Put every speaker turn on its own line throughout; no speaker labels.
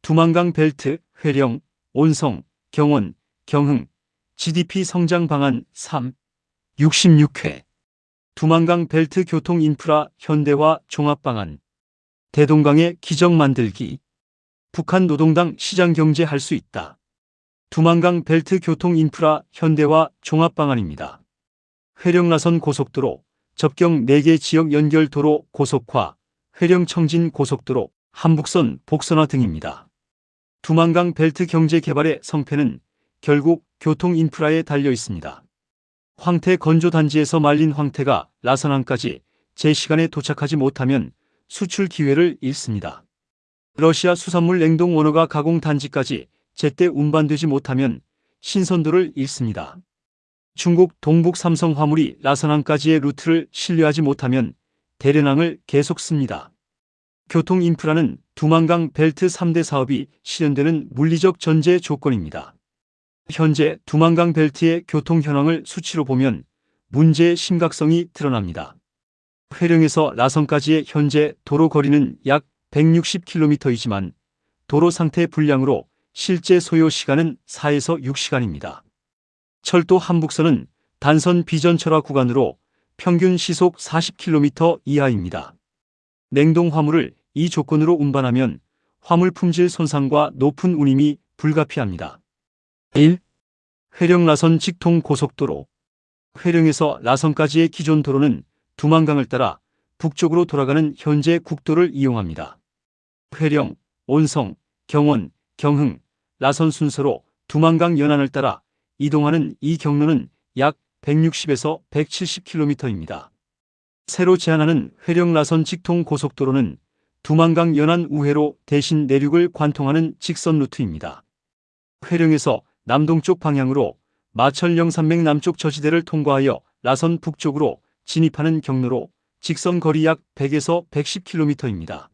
두만강 벨트, 회령, 온성, 경원, 경흥, GDP 성장 방안 3. 66회. 두만강 벨트 교통 인프라 현대화 종합 방안. 대동강의 기적 만들기. 북한 노동당 시장 경제 할 수 있다. 두만강 벨트 교통 인프라 현대화 종합 방안입니다. 회령 나선 고속도로, 접경 4개 지역 연결 도로 고속화, 회령 청진 고속도로, 한북선 복선화 등입니다. 두만강 벨트 경제 개발의 성패는 결국 교통 인프라에 달려 있습니다. 황태 건조단지에서 말린 황태가 라선항까지 제 시간에 도착하지 못하면 수출 기회를 잃습니다. 러시아 수산물 냉동 원어가 가공단지까지 제때 운반되지 못하면 신선도를 잃습니다. 중국 동북 삼성 화물이 라선항까지의 루트를 신뢰하지 못하면 대련항을 계속 씁니다. 교통 인프라는 두만강 벨트 3대 사업이 실현되는 물리적 전제 조건입니다. 현재 두만강 벨트의 교통 현황을 수치로 보면 문제의 심각성이 드러납니다. 회령에서 라선까지의 현재 도로 거리는 약 160km이지만 도로 상태 불량으로 실제 소요 시간은 4에서 6시간입니다. 철도 한북선은 단선 비전철화 구간으로 평균 시속 40km 이하입니다. 냉동 화물을 이 조건으로 운반하면 화물 품질 손상과 높은 운임이 불가피합니다. 1. 회령 라선 직통 고속도로. 회령에서 라선까지의 기존 도로는 두만강을 따라 북쪽으로 돌아가는 현재 국도를 이용합니다. 회령, 온성, 경원, 경흥, 라선 순서로 두만강 연안을 따라 이동하는 이 경로는 약 160에서 170km입니다. 새로 제안하는 회령 라선 직통 고속도로는 두만강 연안 우회로 대신 내륙을 관통하는 직선 루트입니다. 회령에서 남동쪽 방향으로 마철 영산맥 남쪽 저지대를 통과하여 라선 북쪽으로 진입하는 경로로 직선 거리 약 100에서 110km입니다.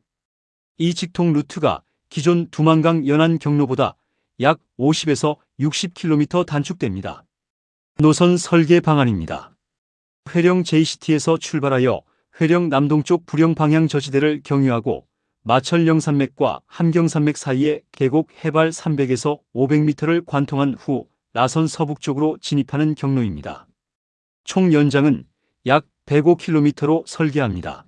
이 직통 루트가 기존 두만강 연안 경로보다 약 50에서 60km 단축됩니다. 노선 설계 방안입니다. 회령 JCT에서 출발하여 회령 남동쪽 부령 방향 저지대를 경유하고 마철 영산맥과 함경산맥 사이의 계곡 해발 300에서 500m를 관통한 후 라선 서북쪽으로 진입하는 경로입니다. 총 연장은 약 105km로 설계합니다.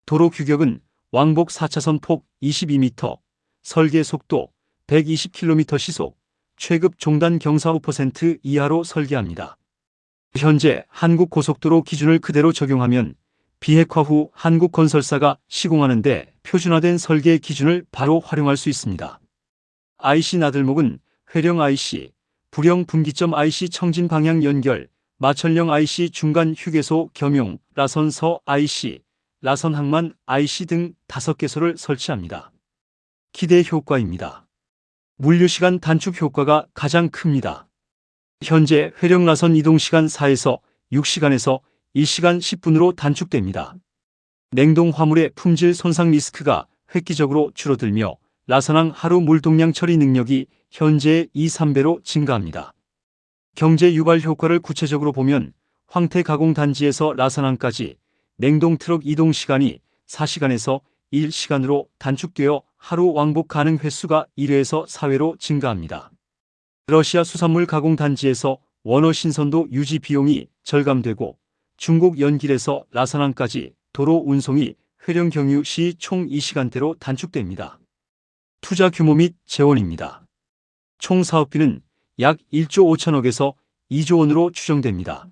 도로 규격은 왕복 4차선 폭 22m, 설계 속도 120km 시속, 최급 종단 경사 5% 이하로 설계합니다. 현재 한국고속도로 기준을 그대로 적용하면 비핵화 후 한국건설사가 시공하는 데 표준화된 설계 기준을 바로 활용할 수 있습니다. IC 나들목은 회령 IC, 부령 분기점 IC 청진 방향 연결, 마철령 IC 중간 휴게소 겸용, 라선서 IC, 라선 항만 IC 등 5개소를 설치합니다. 기대 효과입니다. 물류시간 단축 효과가 가장 큽니다. 현재 회령 라선 이동시간 4에서 6시간에서 1시간 10분으로 단축됩니다. 냉동 화물의 품질 손상 리스크가 획기적으로 줄어들며 라선항 하루 물동량 처리 능력이 현재의 2~3배로 증가합니다. 경제 유발 효과를 구체적으로 보면 황태 가공단지에서 라선항까지 냉동 트럭 이동 시간이 4시간에서 1시간으로 단축되어 하루 왕복 가능 횟수가 1회에서 4회로 증가합니다. 러시아 수산물 가공단지에서 원어 신선도 유지 비용이 절감되고 중국 연길에서 라선항까지 도로 운송이 회령 경유 시 총 2시간대로 단축됩니다. 투자 규모 및 재원입니다. 총 사업비는 약 1조 5천억에서 2조 원으로 추정됩니다.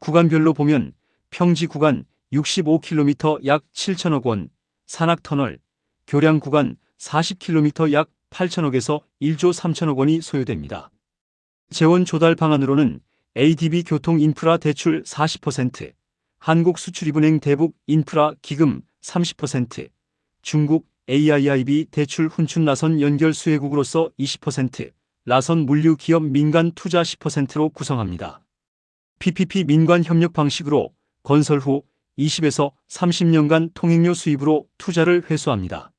구간별로 보면 평지 구간 65km 약 7천억 원, 산악터널, 교량 구간 40km 약 8천억에서 1조 3천억 원이 소요됩니다. 재원 조달 방안으로는 ADB 교통 인프라 대출 40%, 한국수출입은행 대북 인프라 기금 30%, 중국 AIIB 대출 훈춘 라선 연결 수혜국으로서 20%, 라선 물류 기업 민간 투자 10%로 구성합니다. PPP 민관 협력 방식으로 건설 후 20에서 30년간 통행료 수입으로 투자를 회수합니다.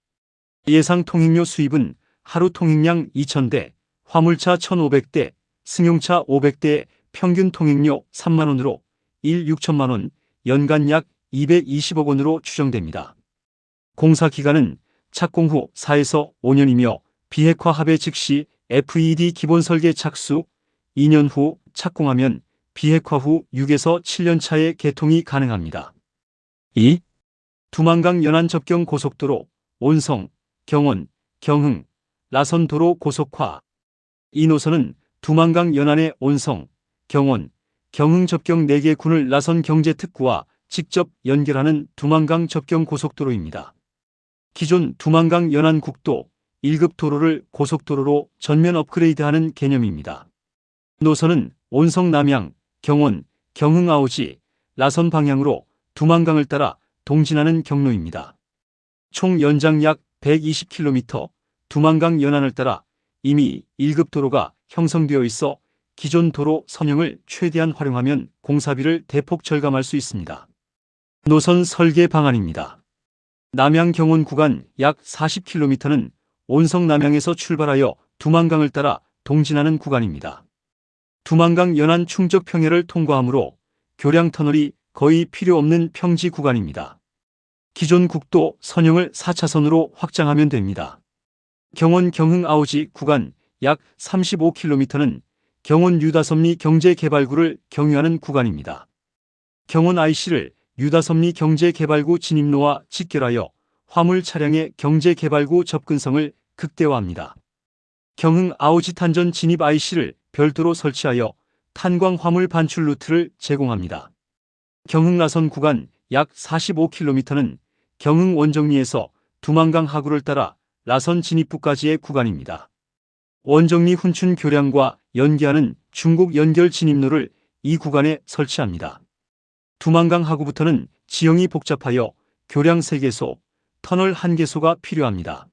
예상 통행료 수입은 하루 통행량 2,000대, 화물차 1,500대, 승용차 500대의 평균 통행료 3만 원으로 6천만 원, 연간 약 220억 원으로 추정됩니다. 공사 기간은 착공 후 4에서 5년이며 비핵화 합의 즉시 FED 기본 설계 착수, 2년 후 착공하면 비핵화 후 6에서 7년 차에 개통이 가능합니다. 2. 두만강 연안 접경 고속도로, 온성, 경원, 경흥, 라선도로 고속화. 이 노선은 두만강 연안의 온성, 경원, 경흥 접경 4개 군을 라선 경제특구와 직접 연결하는 두만강 접경 고속도로입니다. 기존 두만강 연안 국도 1급 도로를 고속도로로 전면 업그레이드하는 개념입니다. 노선은 온성 남양, 경원, 경흥 아오지, 라선 방향으로 두만강을 따라 동진하는 경로입니다. 총 연장 약 120km, 두만강 연안을 따라 이미 1급 도로가 형성되어 있어 기존 도로 선형을 최대한 활용하면 공사비를 대폭 절감할 수 있습니다. 노선 설계 방안입니다. 남양 경원 구간 약 40km는 온성 남양에서 출발하여 두만강을 따라 동진하는 구간입니다. 두만강 연안 충적 평야를 통과하므로 교량 터널이 거의 필요 없는 평지 구간입니다. 기존 국도 선형을 4차선으로 확장하면 됩니다. 경원 경흥 아오지 구간 약 35km는 경원 유다섬리 경제개발구를 경유하는 구간입니다. 경원 IC를 유다섬리 경제개발구 진입로와 직결하여 화물 차량의 경제개발구 접근성을 극대화합니다. 경흥 아오지 탄전 진입 IC를 별도로 설치하여 탄광 화물 반출 루트를 제공합니다. 경흥 라선 구간 약 45km는 경흥 원정리에서 두만강 하구를 따라 라선 진입부까지의 구간입니다. 원정리 훈춘 교량과 연계하는 중국 연결 진입로를 이 구간에 설치합니다. 두만강 하구부터는 지형이 복잡하여 교량 3개소, 터널 1개소가 필요합니다.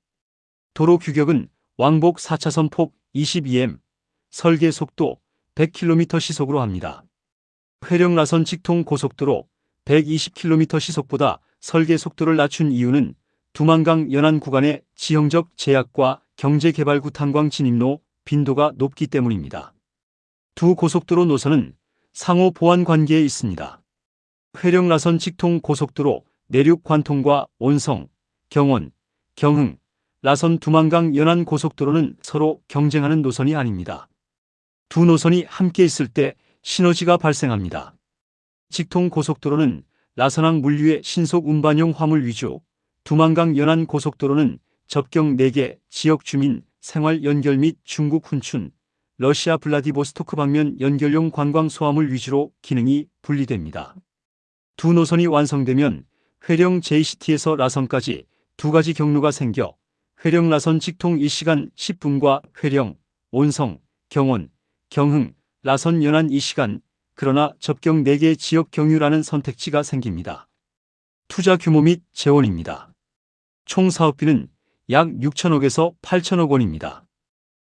도로 규격은 왕복 4차선 폭 22m, 설계 속도 100km 시속으로 합니다. 회령 라선 직통 고속도로 120km 시속보다 설계 속도를 낮춘 이유는 두만강 연안 구간의 지형적 제약과 경제개발구 탄광 진입로 빈도가 높기 때문입니다. 두 고속도로 노선은 상호 보완 관계에 있습니다. 회령 라선 직통 고속도로 내륙 관통과 온성, 경원, 경흥, 라선 두만강 연안 고속도로는 서로 경쟁하는 노선이 아닙니다. 두 노선이 함께 있을 때 시너지가 발생합니다. 직통 고속도로는 라선항 물류의 신속 운반용 화물 위주, 두만강 연안 고속도로는 접경 4개 지역 주민 생활 연결 및 중국 훈춘, 러시아 블라디보스토크 방면 연결용 관광 소화물 위주로 기능이 분리됩니다. 두 노선이 완성되면 회령 JCT에서 라선까지 2가지 경로가 생겨 회령 라선 직통 1시간 10분과 회령, 온성, 경원, 경흥, 라선 연안 2시간, 그러나 접경 4개 지역 경유라는 선택지가 생깁니다. 투자 규모 및 재원입니다. 총 사업비는 약 6천억에서 8천억 원입니다.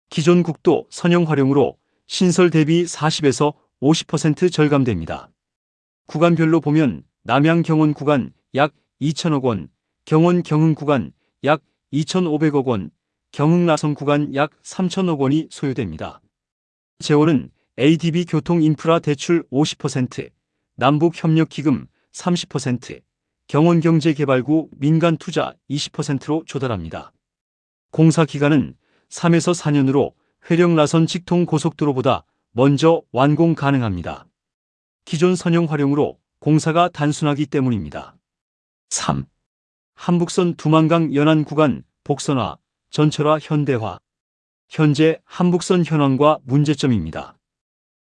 기존 국도 선형 활용으로 신설 대비 40에서 50% 절감됩니다. 구간별로 보면 남양 경원 구간 약 2천억 원, 경원 경흥 구간 약 2,500억 원, 경흥 라선 구간 약 3천억 원이 소요됩니다. 재원은 ADB 교통인프라 대출 50%, 남북협력기금 30%, 경원경제개발구 민간투자 20%로 조달합니다. 공사 기간은 3에서 4년으로 회령 라선 직통 고속도로보다 먼저 완공 가능합니다. 기존 선형 활용으로 공사가 단순하기 때문입니다. 3. 한북선 두만강 연안 구간 복선화, 전철화 현대화. 현재 한북선 현황과 문제점입니다.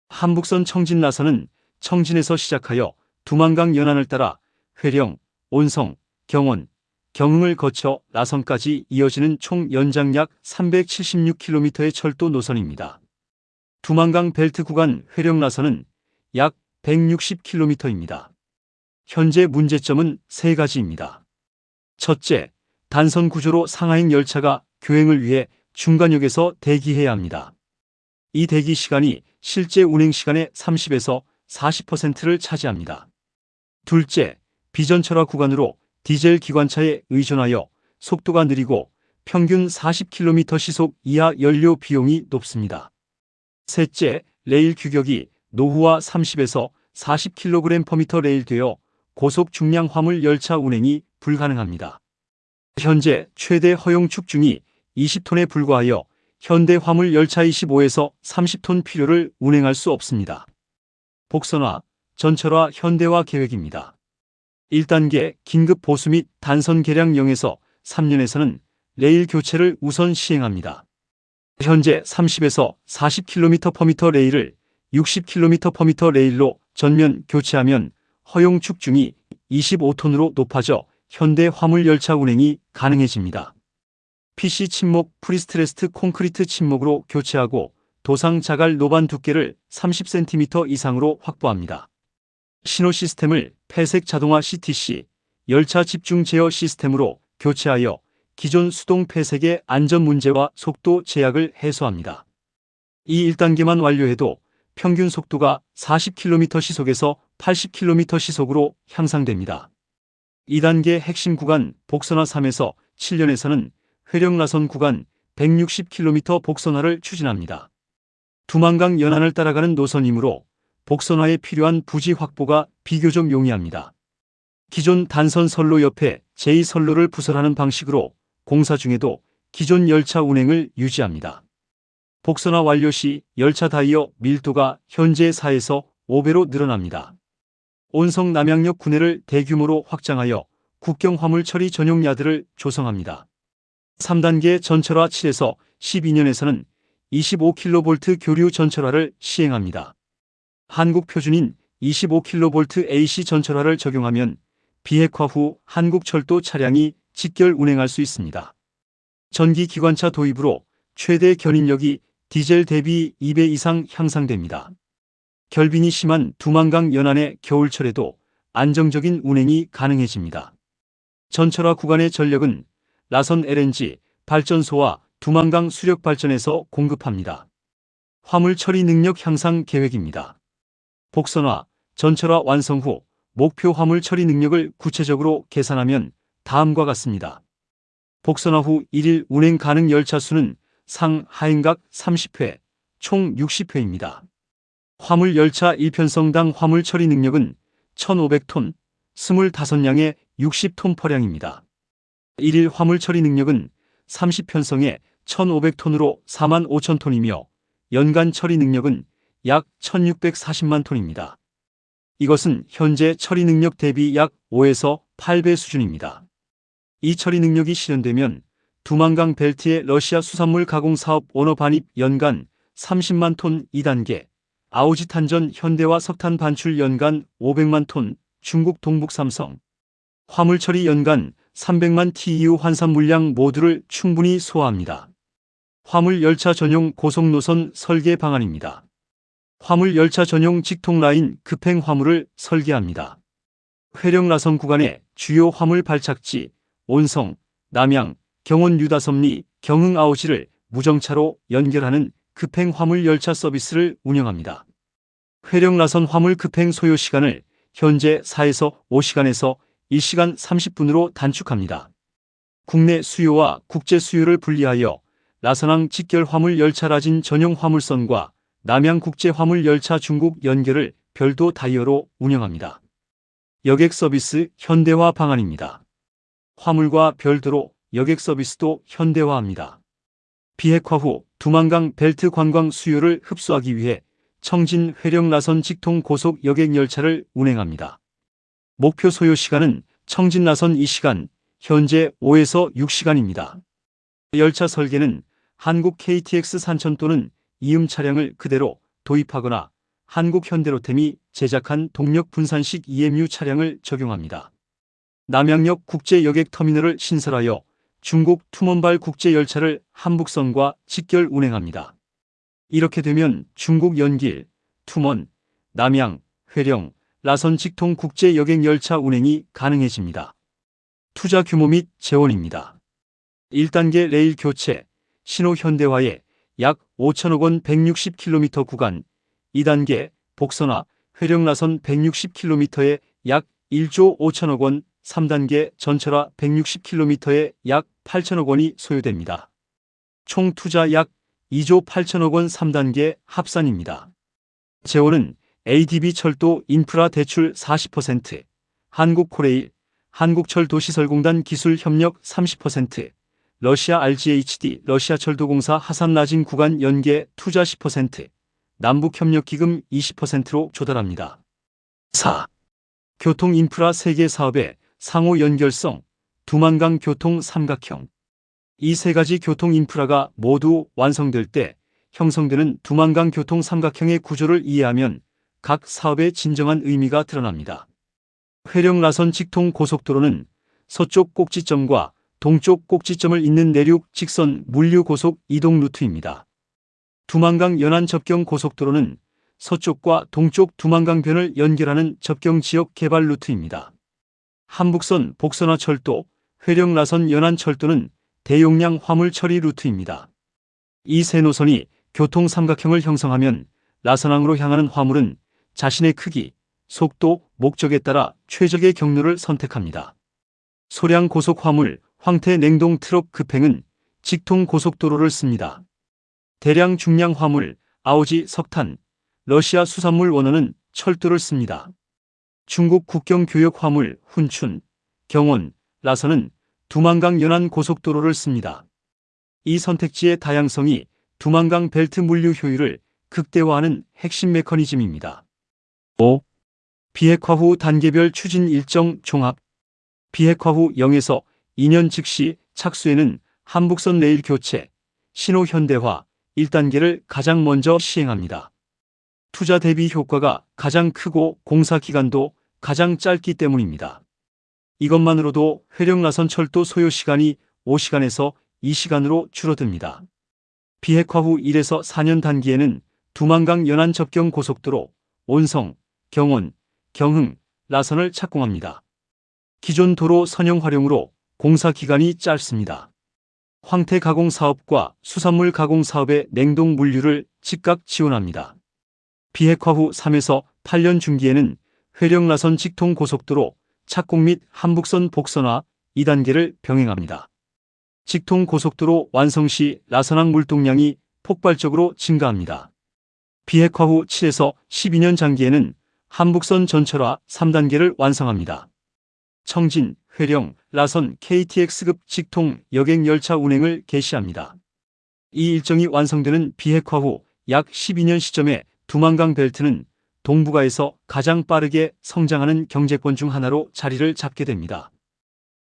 한북선 청진 라선은 청진에서 시작하여 두만강 연안을 따라 회령, 온성, 경원, 경흥을 거쳐 라선까지 이어지는 총 연장 약 376km의 철도 노선입니다. 두만강 벨트 구간 회령 라선은 약 160km입니다. 현재 문제점은 3가지입니다. 첫째, 단선 구조로 상하행 열차가 교행을 위해 중간역에서 대기해야 합니다. 이 대기 시간이 실제 운행 시간의 30에서 40%를 차지합니다. 둘째, 비전철화 구간으로 디젤 기관차에 의존하여 속도가 느리고 평균 40km 시속 이하 연료 비용이 높습니다. 셋째, 레일 규격이 노후화 30에서 40kg/m 레일되어 고속 중량 화물 열차 운행이 불가능합니다. 현재 최대 허용 축중이 20톤에 불과하여 현대 화물 열차 25에서 30톤 필요를 운행할 수 없습니다. 복선화, 전철화 현대화 계획입니다. 1단계 긴급 보수 및 단선 개량 0에서 3년에서는 레일 교체를 우선 시행합니다. 현재 30에서 40km/m 레일을 60km/m 레일로 전면 교체하면 허용 축중이 25톤으로 높아져 현대 화물 열차 운행이 가능해집니다. PC 침목 프리스트레스트 콘크리트 침목으로 교체하고 도상 자갈 노반 두께를 30cm 이상으로 확보합니다. 신호 시스템을 폐색 자동화 CTC, 열차 집중 제어 시스템으로 교체하여 기존 수동 폐색의 안전 문제와 속도 제약을 해소합니다. 이 1단계만 완료해도 평균 속도가 40km 시속에서 80km 시속으로 향상됩니다. 2단계 핵심 구간 복선화 3에서 7년에서는 회령 나선 구간 160km 복선화를 추진합니다. 두만강 연안을 따라가는 노선이므로 복선화에 필요한 부지 확보가 비교적 용이합니다. 기존 단선 선로 옆에 제2선로를 부설하는 방식으로 공사 중에도 기존 열차 운행을 유지합니다. 복선화 완료 시 열차 다이어 밀도가 현재 4에서 5배로 늘어납니다. 온성 남양역 구내를 대규모로 확장하여 국경 화물 처리 전용 야드를 조성합니다. 3단계 전철화 7에서 12년에서는 25kV 교류 전철화를 시행합니다. 한국 표준인 25kV AC 전철화를 적용하면 비핵화 후 한국철도 차량이 직결 운행할 수 있습니다. 전기 기관차 도입으로 최대 견인력이 디젤 대비 2배 이상 향상됩니다. 결빙이 심한 두만강 연안의 겨울철에도 안정적인 운행이 가능해집니다. 전철화 구간의 전력은 라선 LNG 발전소와 두만강 수력발전에서 공급합니다. 화물 처리 능력 향상 계획입니다. 복선화, 전철화 완성 후 목표 화물 처리 능력을 구체적으로 계산하면 다음과 같습니다. 복선화 후 1일 운행 가능 열차 수는 상 하행각 30회, 총 60회입니다. 화물 열차 1편성당 화물 처리 능력은 1,500톤, 25량의 60톤 퍼량입니다. 1일 화물 처리 능력은 30편성에 1,500톤으로 45,000톤이며 연간 처리 능력은 약 1,640만 톤입니다. 이것은 현재 처리 능력 대비 약 5에서 8배 수준입니다. 이 처리 능력이 실현되면 두만강 벨트의 러시아 수산물 가공 사업 원어 반입 연간 30만 톤 2단계, 아우지탄전 현대화 석탄 반출 연간 500만 톤, 중국 동북 삼성, 화물 처리 연간 300만 TEU 환산 물량 모두를 충분히 소화합니다. 화물 열차 전용 고속노선 설계 방안입니다. 화물 열차 전용 직통 라인 급행 화물을 설계합니다. 회령 나선 구간의 주요 화물 발착지, 온성, 남양, 경원 유다섬리, 경흥 아오지를 무정차로 연결하는 급행 화물 열차 서비스를 운영합니다. 회령 나선 화물 급행 소요 시간을 현재 4에서 5시간에서 1시간 30분으로 단축합니다. 국내 수요와 국제 수요를 분리하여 라선항 직결 화물 열차 라진 전용 화물선과 남양 국제 화물 열차 중국 연결을 별도 다이어로 운영합니다. 여객 서비스 현대화 방안입니다. 화물과 별도로 여객 서비스도 현대화합니다. 비핵화 후 두만강 벨트 관광 수요를 흡수하기 위해 청진 회령 나선 직통 고속 여객 열차를 운행합니다. 목표 소요 시간은 청진 나선 2시간, 현재 5에서 6시간입니다. 열차 설계는 한국 KTX 산천 또는 이음 차량을 그대로 도입하거나 한국 현대로템이 제작한 동력 분산식 EMU 차량을 적용합니다. 남양역 국제 여객 터미널을 신설하여 중국 투먼발 국제 열차를 한북선과 직결 운행합니다. 이렇게 되면 중국 연길, 투먼, 남양, 회령, 라선 직통 국제 여객 열차 운행이 가능해집니다. 투자 규모 및 재원입니다. 1단계 레일 교체, 신호 현대화에 약 5천억 원 160km 구간, 2단계 복선화, 회령 라선 160km에 약 1조 5천억 원, 3단계 전철화 160km에 약 8천억 원이 소요됩니다. 총 투자 약 2조 8천억 원 3단계 합산입니다. 재원은 ADB 철도 인프라 대출 40%, 한국코레일, 한국철도시설공단 기술협력 30%, 러시아 RGHD 러시아철도공사 하산라진 구간 연계 투자 10%, 남북협력기금 20%로 조달합니다. 4. 교통인프라 세계 사업의 상호 연결성, 두만강 교통 삼각형. 이 세 가지 교통인프라가 모두 완성될 때 형성되는 두만강 교통 삼각형의 구조를 이해하면 각 사업의 진정한 의미가 드러납니다. 회령 라선 직통 고속도로는 서쪽 꼭지점과 동쪽 꼭지점을 잇는 내륙 직선 물류 고속 이동 루트입니다. 두만강 연안 접경 고속도로는 서쪽과 동쪽 두만강변을 연결하는 접경 지역 개발 루트입니다. 한북선 복선화철도, 회령 라선 연안철도는 대용량 화물 처리 루트입니다. 이 세 노선이 교통 삼각형을 형성하면 라선항으로 향하는 화물은 자신의 크기, 속도, 목적에 따라 최적의 경로를 선택합니다. 소량 고속 화물, 황태 냉동 트럭 급행은 직통 고속도로를 씁니다. 대량 중량 화물, 아오지 석탄, 러시아 수산물 원어는 철도를 씁니다. 중국 국경 교역 화물, 훈춘, 경원, 라선은 두만강 연안 고속도로를 씁니다. 이 선택지의 다양성이 두만강 벨트 물류 효율을 극대화하는 핵심 메커니즘입니다. 5. 비핵화 후 단계별 추진 일정 종합. 비핵화 후 0에서 2년 즉시 착수에는 한북선 레일 교체, 신호 현대화 1단계를 가장 먼저 시행합니다. 투자 대비 효과가 가장 크고 공사 기간도 가장 짧기 때문입니다. 이것만으로도 회령 라선 철도 소요 시간이 5시간에서 2시간으로 줄어듭니다. 비핵화 후 1에서 4년 단기에는 두만강 연안 접경 고속도로, 온성, 경원, 경흥, 라선을 착공합니다. 기존 도로 선형 활용으로 공사 기간이 짧습니다. 황태 가공 사업과 수산물 가공 사업의 냉동 물류를 즉각 지원합니다. 비핵화 후 3에서 8년 중기에는 회령 라선 직통 고속도로 착공 및 한북선 복선화 2단계를 병행합니다. 직통 고속도로 완성 시 라선항 물동량이 폭발적으로 증가합니다. 비핵화 후 7에서 12년 장기에는 한북선 전철화 3단계를 완성합니다. 청진, 회령, 라선 KTX급 직통 여객 열차 운행을 개시합니다. 이 일정이 완성되는 비핵화 후 약 12년 시점에 두만강 벨트는 동북아에서 가장 빠르게 성장하는 경제권 중 하나로 자리를 잡게 됩니다.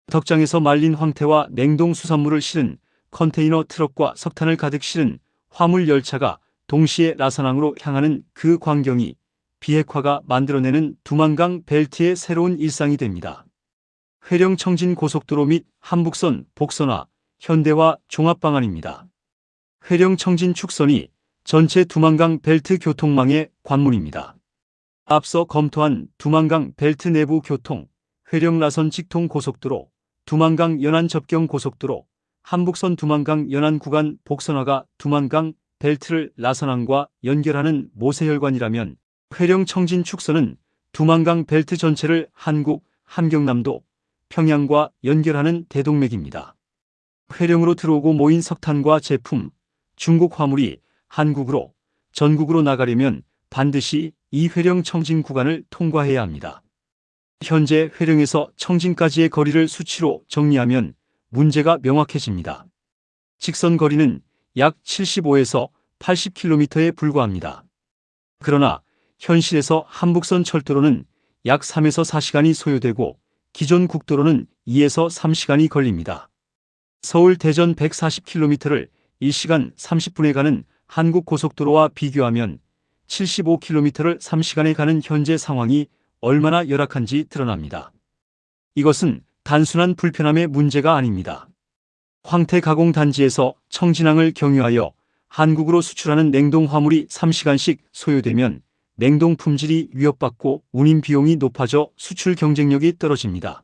덕장에서 말린 황태와 냉동 수산물을 실은 컨테이너 트럭과 석탄을 가득 실은 화물 열차가 동시에 라선항으로 향하는 그 광경이 비핵화가 만들어내는 두만강 벨트의 새로운 일상이 됩니다. 회령 청진 고속도로 및 한북선 복선화, 현대화 종합 방안입니다. 회령 청진 축선이 전체 두만강 벨트 교통망의 관문입니다. 앞서 검토한 두만강 벨트 내부 교통, 회령 라선 직통 고속도로, 두만강 연안 접경 고속도로, 한북선 두만강 연안 구간 복선화가 두만강 벨트를 라선항과 연결하는 모세혈관이라면 회령 청진 축선은 두만강 벨트 전체를 한국, 함경남도, 평양과 연결하는 대동맥입니다. 회령으로 들어오고 모인 석탄과 제품, 중국 화물이 한국으로, 전국으로 나가려면 반드시 이 회령 청진 구간을 통과해야 합니다. 현재 회령에서 청진까지의 거리를 수치로 정리하면 문제가 명확해집니다. 직선 거리는 약 75에서 80km에 불과합니다. 그러나 현실에서 한북선 철도로는 약 3에서 4시간이 소요되고 기존 국도로는 2에서 3시간이 걸립니다. 서울 대전 140km를 1시간 30분에 가는 한국 고속도로와 비교하면 75km를 3시간에 가는 현재 상황이 얼마나 열악한지 드러납니다. 이것은 단순한 불편함의 문제가 아닙니다. 황태 가공 단지에서 청진항을 경유하여 한국으로 수출하는 냉동 화물이 3시간씩 소요되면 냉동 품질이 위협받고 운임 비용이 높아져 수출 경쟁력이 떨어집니다.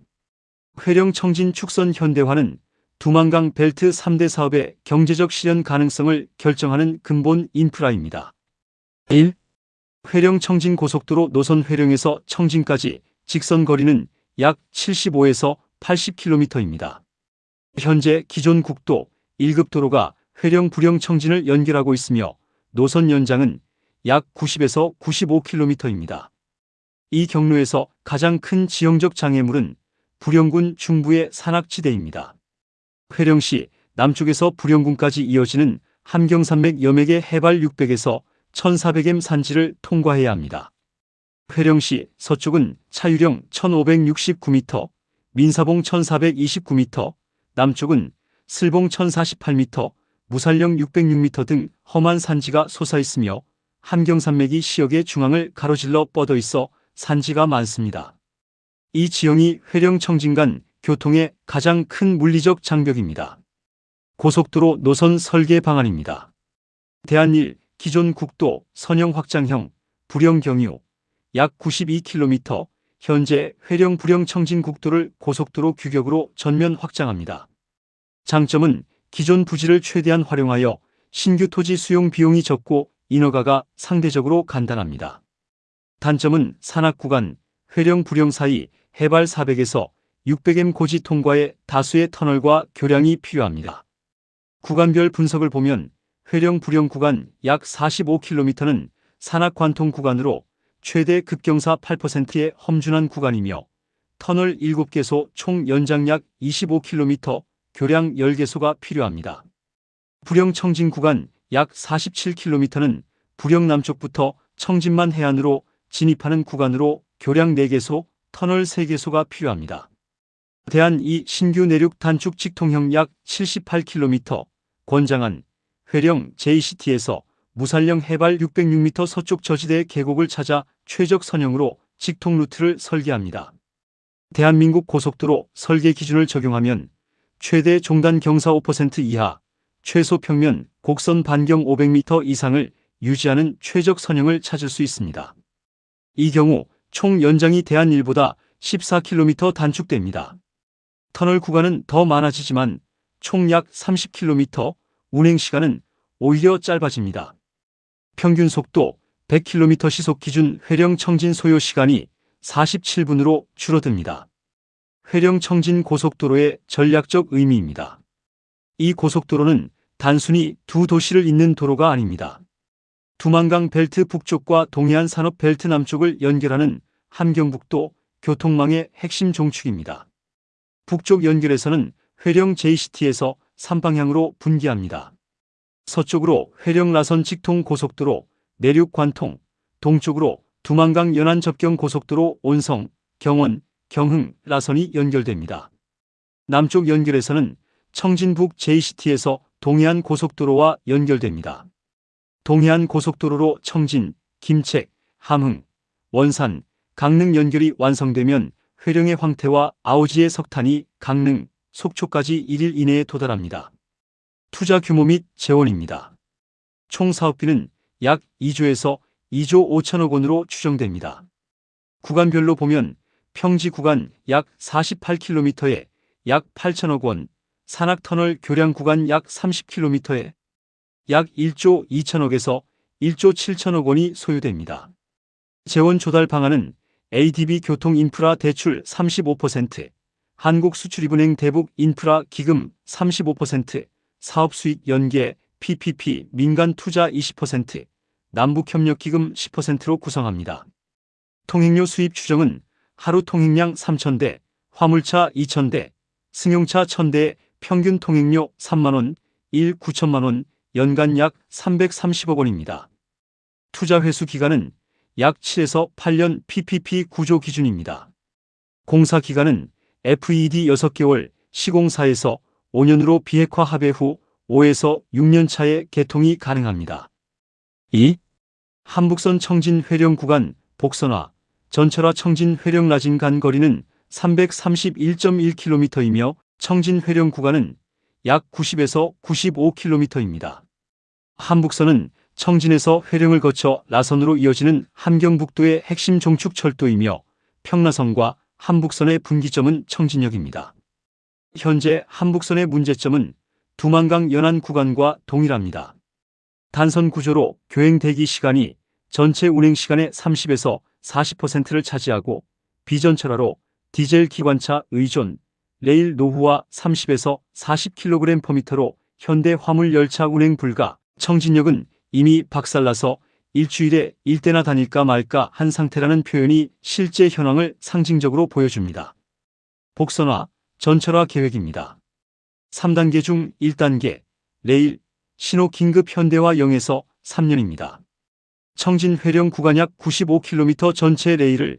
회령 청진 축선 현대화는 두만강 벨트 3대 사업의 경제적 실현 가능성을 결정하는 근본 인프라입니다. 1. 회령 청진 고속도로 노선 회령에서 청진까지 직선 거리는 약 75에서 80km입니다. 현재 기존 국도 1급 도로가 회령 부령 청진을 연결하고 있으며 노선 연장은 약 90에서 95km입니다. 이 경로에서 가장 큰 지형적 장애물은 부령군 중부의 산악지대입니다. 회령시 남쪽에서 부령군까지 이어지는 함경산맥 여맥의 해발 600에서 1400m 산지를 통과해야 합니다. 회령시 서쪽은 차유령 1569m, 민사봉 1429m, 남쪽은 슬봉 1048m, 무살령 606m 등 험한 산지가 솟아있으며 함경산맥이 시역의 중앙을 가로질러 뻗어 있어 산지가 많습니다. 이 지형이 회령 청진 간 교통의 가장 큰 물리적 장벽입니다. 고속도로 노선 설계 방안입니다. 대한1 기존 국도 선형 확장형 부령 경유 약 92km, 현재 회령 부령 청진 국도를 고속도로 규격으로 전면 확장합니다. 장점은 기존 부지를 최대한 활용하여 신규 토지 수용 비용이 적고 인허가가 상대적으로 간단합니다. 단점은 산악 구간, 회령 부령 사이 해발 400에서 600m 고지 통과에 다수의 터널과 교량이 필요합니다. 구간별 분석을 보면 회령 부령 구간 약 45km는 산악 관통 구간으로 최대 급경사 8%의 험준한 구간이며 터널 7개소 총 연장 약 25km, 교량 10개소가 필요합니다. 부령 청진 구간 약 47km는 부령 남쪽부터 청진만 해안으로 진입하는 구간으로 교량 4개소, 터널 3개소가 필요합니다. 대한2 신규 내륙 단축 직통형 약 78km, 권장안, 회령 JCT에서 무살령 해발 606m 서쪽 저지대의 계곡을 찾아 최적 선형으로 직통 루트를 설계합니다. 대한민국 고속도로 설계 기준을 적용하면 최대 종단 경사 5% 이하, 최소 평면 곡선 반경 500m 이상을 유지하는 최적 선형을 찾을 수 있습니다. 이 경우 총 연장이 대한1보다 14km 단축됩니다. 터널 구간은 더 많아지지만 총 약 30km, 운행시간은 오히려 짧아집니다. 평균 속도 100km 시속 기준 회령 청진 소요 시간이 47분으로 줄어듭니다. 회령 청진 고속도로의 전략적 의미입니다. 이 고속도로는 단순히 두 도시를 잇는 도로가 아닙니다. 두만강 벨트 북쪽과 동해안 산업 벨트 남쪽을 연결하는 함경북도 교통망의 핵심 종축입니다. 북쪽 연결에서는 회령 JCT에서 3방향으로 분기합니다. 서쪽으로 회령 라선 직통 고속도로 내륙 관통, 동쪽으로 두만강 연안 접경 고속도로 온성, 경원, 경흥 라선이 연결됩니다. 남쪽 연결에서는 청진북 JCT에서 동해안 고속도로와 연결됩니다. 동해안 고속도로로 청진, 김책, 함흥, 원산, 강릉 연결이 완성되면 회령의 황태와 아오지의 석탄이 강릉, 속초까지 1일 이내에 도달합니다. 투자 규모 및 재원입니다. 총 사업비는 약 2조에서 2조 5천억 원으로 추정됩니다. 구간별로 보면 평지 구간 약 48km에 약 8천억 원, 산악터널 교량 구간 약 30km에 약 1조 2천억에서 1조 7천억 원이 소요됩니다. 재원 조달 방안은 ADB 교통인프라 대출 35%, 한국수출입은행 대북 인프라 기금 35%, 사업수익 연계 PPP 민간 투자 20%, 남북협력기금 10%로 구성합니다. 통행료 수입 추정은 하루 통행량 3,000대, 화물차 2,000대, 승용차 1,000대의 평균 통행료 3만원, 9천만원, 연간 약 330억 원입니다. 투자 회수 기간은 약 7에서 8년 PPP 구조 기준입니다. 공사 기간은 FED 6개월, 시공사에서 5년으로 비핵화 합의 후 5에서 6년 차에 개통이 가능합니다. 2. 한북선 청진 회령 구간 복선화, 전철화 청진 회령 라진 간 거리는 331.1km이며 청진 회령 구간은 약 90에서 95km입니다. 한북선은 청진에서 회령을 거쳐 라선으로 이어지는 함경북도의 핵심 종축 철도이며 평라선과 한북선의 분기점은 청진역입니다. 현재 한북선의 문제점은 두만강 연안 구간과 동일합니다. 단선 구조로 교행 대기 시간이 전체 운행 시간의 30에서 40%를 차지하고 비전철화로 디젤 기관차 의존, 레일 노후화 30에서 40kg/m로 현대 화물 열차 운행 불가, 청진역은 이미 박살나서 일주일에 1대나 다닐까 말까 한 상태라는 표현이 실제 현황을 상징적으로 보여줍니다. 복선화, 전철화 계획입니다. 3단계 중 1단계, 레일, 신호 긴급 현대화 0에서 3년입니다. 청진 회령 구간 약 95km 전체 레일을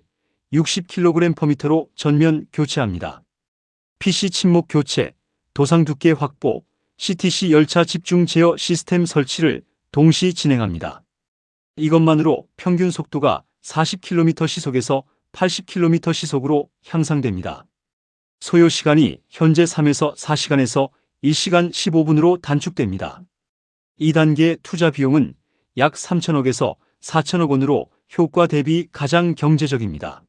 60kg/m로 전면 교체합니다. PC 침목 교체, 도상 두께 확보, CTC 열차 집중 제어 시스템 설치를 동시 진행합니다. 이것만으로 평균 속도가 40km 시속에서 80km 시속으로 향상됩니다. 소요 시간이 현재 3에서 4시간에서 1시간 15분으로 단축됩니다. 2단계 투자 비용은 약 3천억에서 4천억 원으로 효과 대비 가장 경제적입니다.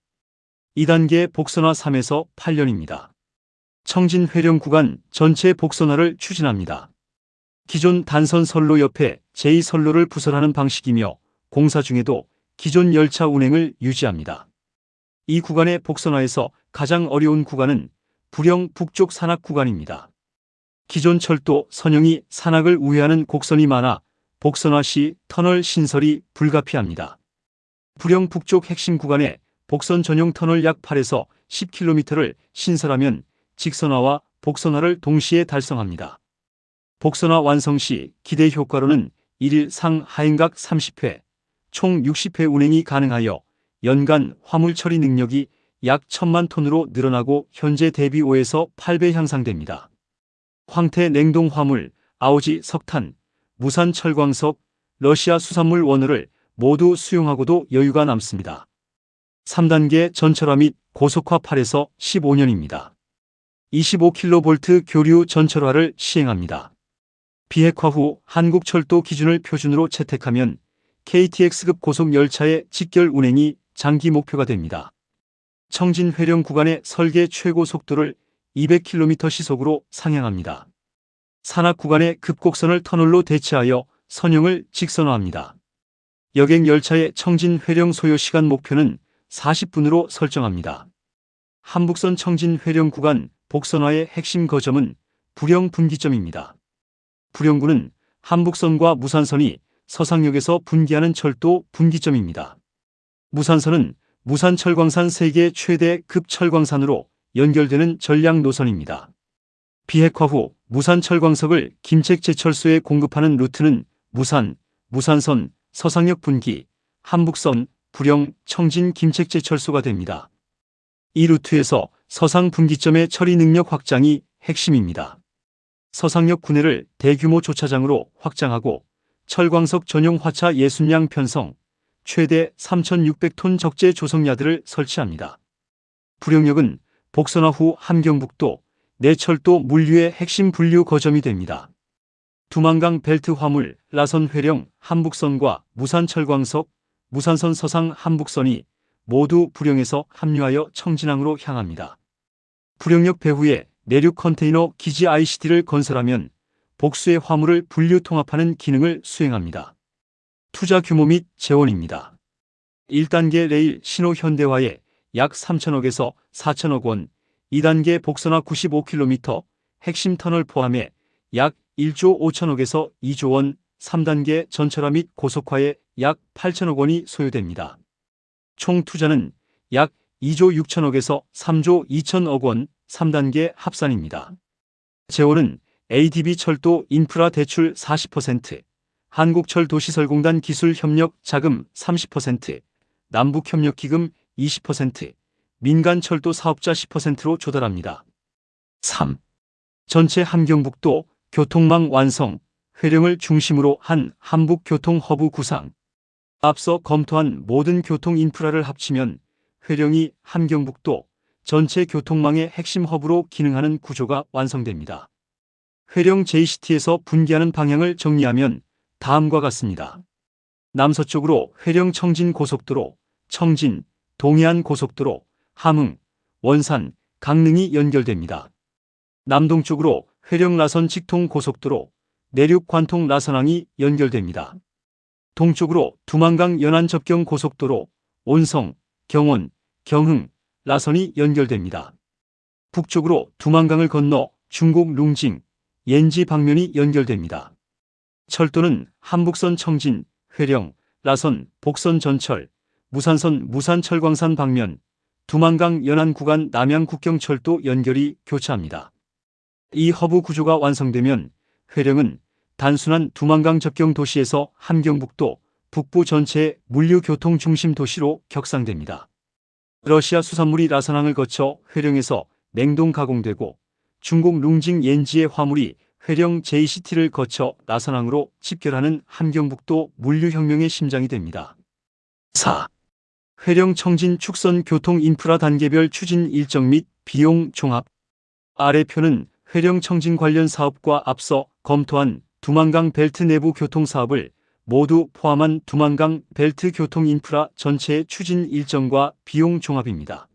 2단계 복선화 3에서 8년입니다. 청진 회령 구간 전체 복선화를 추진합니다. 기존 단선 선로 옆에 제2선로를 부설하는 방식이며 공사 중에도 기존 열차 운행을 유지합니다. 이 구간의 복선화에서 가장 어려운 구간은 부령 북쪽 산악 구간입니다. 기존 철도 선형이 산악을 우회하는 곡선이 많아 복선화 시 터널 신설이 불가피합니다. 부령 북쪽 핵심 구간에 복선 전용 터널 약 8에서 10km를 신설하면 직선화와 복선화를 동시에 달성합니다. 복선화 완성 시 기대 효과로는 1일 상하행각 30회, 총 60회 운행이 가능하여 연간 화물 처리 능력이 약 1000만 톤으로 늘어나고 현재 대비 5에서 8배 향상됩니다. 황태 냉동 화물, 아오지 석탄, 무산 철광석, 러시아 수산물 원호를 모두 수용하고도 여유가 남습니다. 3단계 전철화 및 고속화 8에서 15년입니다. 25kV 교류 전철화를 시행합니다. 비핵화 후 한국철도 기준을 표준으로 채택하면 KTX급 고속열차의 직결 운행이 장기 목표가 됩니다. 청진 회령 구간의 설계 최고 속도를 200km 시속으로 상향합니다. 산악 구간의 급곡선을 터널로 대체하여 선형을 직선화합니다. 여객 열차의 청진 회령 소요 시간 목표는 40분으로 설정합니다. 한북선 청진 회령 구간 복선화의 핵심 거점은 부령 분기점입니다. 부령구는 한북선과 무산선이 서상역에서 분기하는 철도 분기점입니다. 무산선은 무산철광산 세계 최대 급철광산으로 연결되는 전량 노선입니다. 비핵화 후 무산철광석을 김책제철소에 공급하는 루트는 무산, 무산선, 서상역 분기, 한북선, 부령, 청진 김책제철소가 됩니다. 이 루트에서 서상 분기점의 처리 능력 확장이 핵심입니다. 서상역 구내를 대규모 조차장으로 확장하고 철광석 전용 화차 60량 편성, 최대 3,600톤 적재 조성야드를 설치합니다. 부령역은 복선화 후 함경북도, 내철도 물류의 핵심 분류 거점이 됩니다. 두만강 벨트 화물, 라선 회령, 한북선과 무산철광석, 무산선 서상 한북선이 모두 부령에서 합류하여 청진항으로 향합니다. 부령역 배후에 내륙 컨테이너 기지 ICD를 건설하면 복수의 화물을 분류 통합하는 기능을 수행합니다. 투자 규모 및 재원입니다. 1단계 레일 신호 현대화에 약 3천억에서 4천억 원, 2단계 복선화 95km, 핵심 터널 포함해 약 1조 5천억에서 2조 원, 3단계 전철화 및 고속화에 약 8천억 원이 소요됩니다. 총 투자는 약 2조 6천억에서 3조 2천억 원, 3단계 합산입니다. 재원은 ADB 철도 인프라 대출 40%, 한국철도시설공단 기술협력 자금 30%, 남북협력기금 20%, 민간철도 사업자 10%로 조달합니다. 3. 전체 함경북도 교통망 완성, 회령을 중심으로 한 한북교통허브 구상. 앞서 검토한 모든 교통 인프라를 합치면 회령이 함경북도 전체 교통망의 핵심 허브로 기능하는 구조가 완성됩니다. 회령 JCT에서 분기하는 방향을 정리하면 다음과 같습니다. 남서쪽으로 회령 청진 고속도로, 청진, 동해안 고속도로, 함흥, 원산, 강릉이 연결됩니다. 남동쪽으로 회령 라선 직통 고속도로, 내륙 관통 라선항이 연결됩니다. 동쪽으로 두만강 연안 접경 고속도로, 온성, 경원, 경흥, 라선이 연결됩니다. 북쪽으로 두만강을 건너 중국 룽징, 옌지 방면이 연결됩니다. 철도는 한북선 청진, 회령, 라선, 복선 전철, 무산선 무산철광산 방면, 두만강 연안 구간 남양 국경철도 연결이 교차합니다. 이 허브 구조가 완성되면 회령은 단순한 두만강 접경 도시에서 함경북도 북부 전체의 물류 교통 중심 도시로 격상됩니다. 러시아 수산물이 라선항을 거쳐 회령에서 냉동 가공되고 중국 룽징 옌지의 화물이 회령 JCT를 거쳐 라선항으로 집결하는 함경북도 물류혁명의 심장이 됩니다. 4. 회령 청진 축선 교통 인프라 단계별 추진 일정 및 비용 종합. 아래 표는 회령 청진 관련 사업과 앞서 검토한 두만강 벨트 내부 교통 사업을 모두 포함한 두만강 벨트 교통 인프라 전체의 추진 일정과 비용 종합입니다.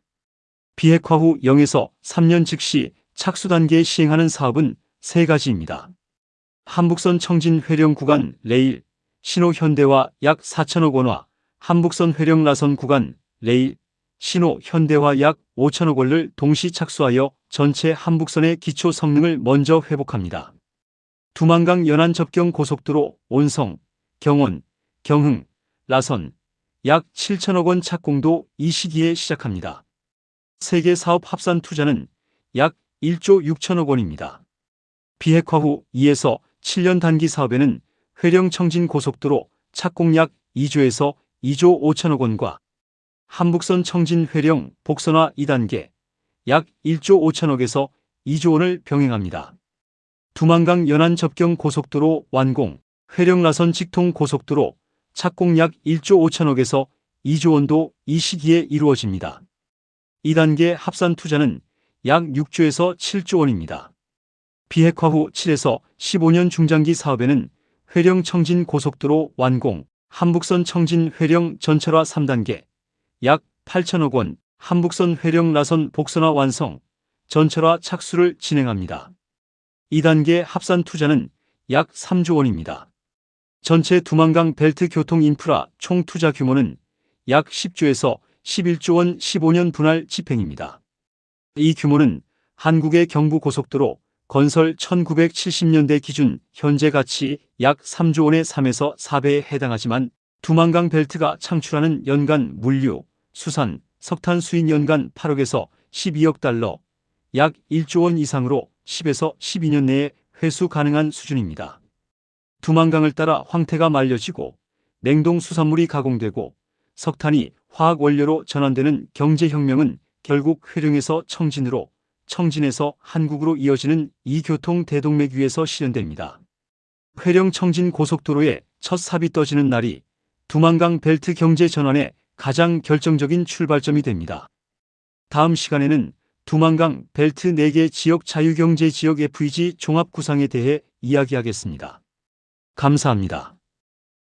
비핵화 후 0에서 3년 즉시 착수 단계에 시행하는 사업은 3가지입니다. 한북선 청진 회령 구간 레일, 신호 현대화 약 4천억 원과 한북선 회령 라선 구간 레일, 신호 현대화 약 5천억 원을 동시 착수하여 전체 한북선의 기초 성능을 먼저 회복합니다. 두만강 연안 접경 고속도로 온성, 경원, 경흥, 라선 약 7천억 원 착공도 이 시기에 시작합니다. 세계 사업 합산 투자는 약 1조 6천억 원입니다. 비핵화 후 2에서 7년 단기 사업에는 회령 청진 고속도로 착공 약 2조에서 2조 5천억 원과 한북선 청진 회령 복선화 2단계 약 1조 5천억에서 2조 원을 병행합니다. 두만강 연안 접경 고속도로 완공, 회령 라선 직통 고속도로 착공 약 1조 5천억에서 2조 원도 이 시기에 이루어집니다. 2단계 합산 투자는 약 6조에서 7조 원입니다. 비핵화 후 7에서 15년 중장기 사업에는 회령 청진 고속도로 완공, 한북선 청진 회령 전철화 3단계 약 8천억 원, 한북선 회령 라선 복선화 완성, 전철화 착수를 진행합니다. 2단계 합산 투자는 약 3조 원입니다. 전체 두만강 벨트 교통 인프라 총 투자 규모는 약 10조에서 11조 원 15년 분할 집행입니다. 이 규모는 한국의 경부고속도로 건설 1970년대 기준 현재 가치 약 3조 원의 3에서 4배에 해당하지만 두만강 벨트가 창출하는 연간 물류, 수산, 석탄 수입 연간 8억에서 12억 달러, 약 1조 원 이상으로 10에서 12년 내에 회수 가능한 수준입니다. 두만강을 따라 황태가 말려지고 냉동 수산물이 가공되고 석탄이 화학 원료로 전환되는 경제혁명은 결국 회령에서 청진으로, 청진에서 한국으로 이어지는 이 교통 대동맥 위에서 실현됩니다. 회령 청진 고속도로의 첫 삽이 떠지는 날이 두만강 벨트 경제 전환의 가장 결정적인 출발점이 됩니다. 다음 시간에는 두만강 벨트 4개 지역 자유경제 지역 FEG 종합 구상에 대해 이야기하겠습니다. 감사합니다.